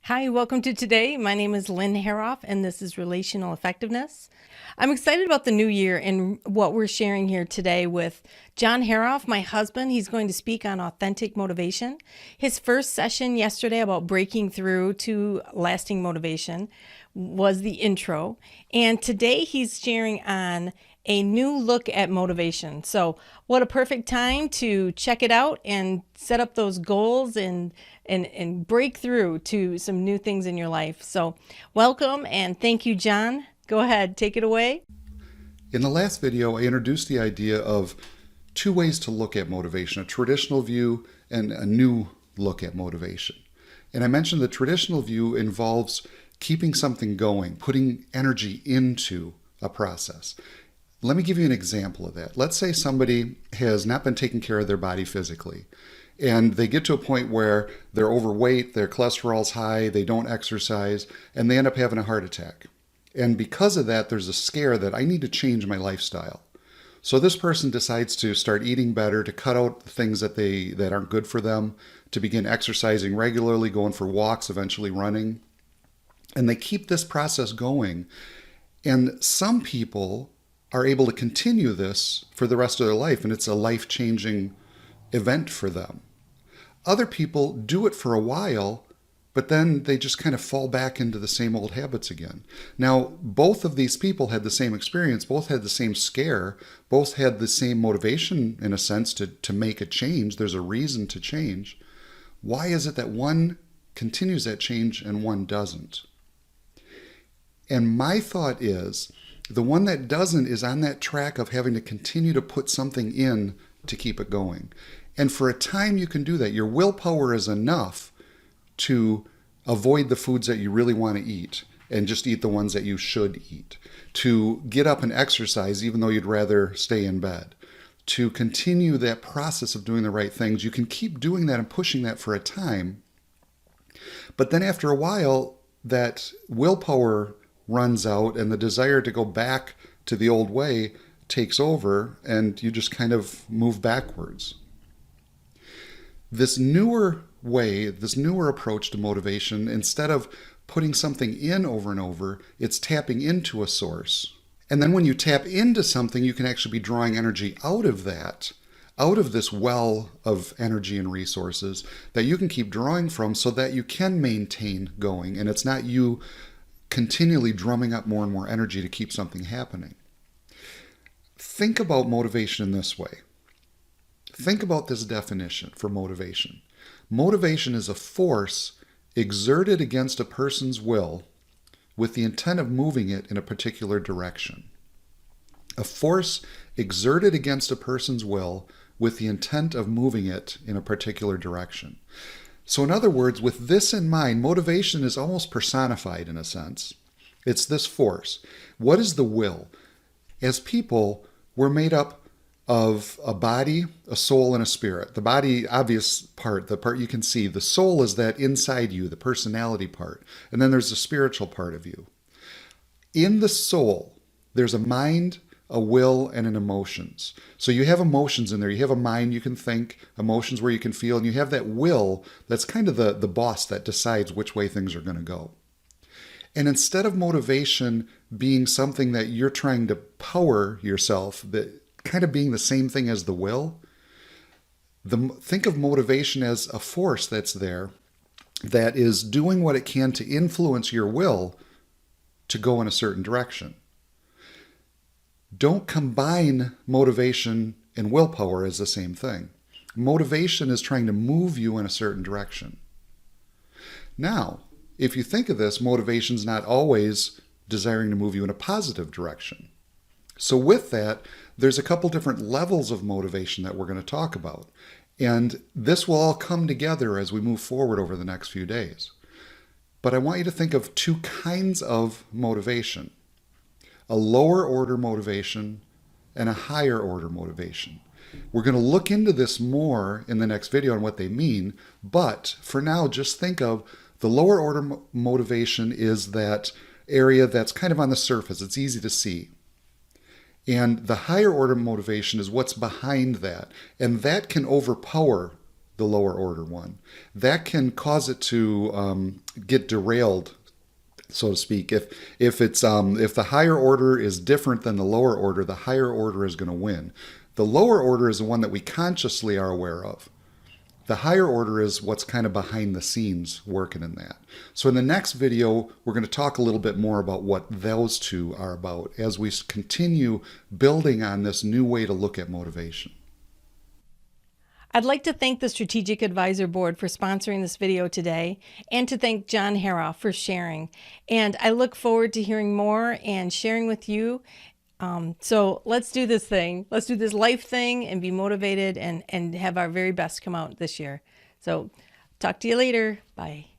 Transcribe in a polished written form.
Hi, welcome to today. My name is Lynn Hoerauf, and this is Relational Effectiveness. I'm excited about the new year and what we're sharing here today with John Hoerauf, my husband. He's going to speak on authentic motivation. His first session yesterday about breaking through to lasting motivation was the intro. And today he's sharing on a new look at motivation. So, what a perfect time to check it out and set up those goals and break through to some new things in your life. So, welcome and thank you, John. Go ahead, take it away. In the last video, I introduced the idea of two ways to look at motivation, a traditional view and a new look at motivation. And I mentioned the traditional view involves keeping something going, putting energy into a process. Let me give you an example of that. Let's say somebody has not been taking care of their body physically, and they get to a point where they're overweight, their cholesterol's high, they don't exercise, and they end up having a heart attack. And because of that, there's a scare that I need to change my lifestyle. So this person decides to start eating better, to cut out the things that aren't good for them, to begin exercising regularly, going for walks, eventually running. And they keep this process going. And some people are able to continue this for the rest of their life, and it's a life-changing event for them. Other people do it for a while, but then they just kind of fall back into the same old habits again. Now, both of these people had the same experience, both had the same scare, both had the same motivation, in a sense, to make a change. There's a reason to change. Why is it that one continues that change and one doesn't? And my thought is, the one that doesn't is on that track of having to continue to put something in to keep it going. And for a time you can do that. Your willpower is enough to avoid the foods that you really want to eat and just eat the ones that you should eat. To get up and exercise even though you'd rather stay in bed. To continue that process of doing the right things. You can keep doing that and pushing that for a time. But then after a while, that willpower runs out and the desire to go back to the old way takes over and you just kind of move backwards. This newer way, this newer approach to motivation, instead of putting something in over and over, it's tapping into a source. And then when you tap into something, you can actually be drawing energy out of that, out of this well of energy and resources that you can keep drawing from so that you can maintain going. And it's not you continually drumming up more and more energy to keep something happening. Think about motivation in this way. Think about this definition for motivation. Motivation is a force exerted against a person's will with the intent of moving it in a particular direction. A force exerted against a person's will with the intent of moving it in a particular direction. So in other words, with this in mind, motivation is almost personified in a sense. It's this force. What is the will? As people, we're made up of a body, a soul, and a spirit. The body, obvious part, the part you can see. The soul is that inside you, the personality part. And then there's the spiritual part of you. In the soul, there's a mind, a will, and an emotions. So you have emotions in there. You have a mind you can think, emotions where you can feel, and you have that will that's kind of the boss that decides which way things are going to go. And instead of motivation being something that you're trying to power yourself, that kind of being the same thing as the will, think of motivation as a force that's there that is doing what it can to influence your will to go in a certain direction. Don't combine motivation and willpower as the same thing. Motivation is trying to move you in a certain direction. Now, if you think of this, motivation is not always desiring to move you in a positive direction. So with that, there's a couple different levels of motivation that we're going to talk about. And this will all come together as we move forward over the next few days. But I want you to think of two kinds of motivation. A lower order motivation and a higher order motivation. We're going to look into this more in the next video on what they mean, but for now, just think of the lower order motivation is that area that's kind of on the surface. It's easy to see. And the higher order motivation is what's behind that. And that can overpower the lower order one. That can cause it to get derailed, so to speak. If the higher order is different than the lower order, the higher order is going to win. The lower order is the one that we consciously are aware of. The higher order is what's kind of behind the scenes working in that. So in the next video, we're going to talk a little bit more about what those two are about as we continue building on this new way to look at motivation. I'd like to thank the Strategic Advisor Board for sponsoring this video today, and to thank John Hoerauf for sharing. And I look forward to hearing more and sharing with you. So let's do this thing. Let's do this life thing and be motivated and have our very best come out this year. So talk to you later. Bye.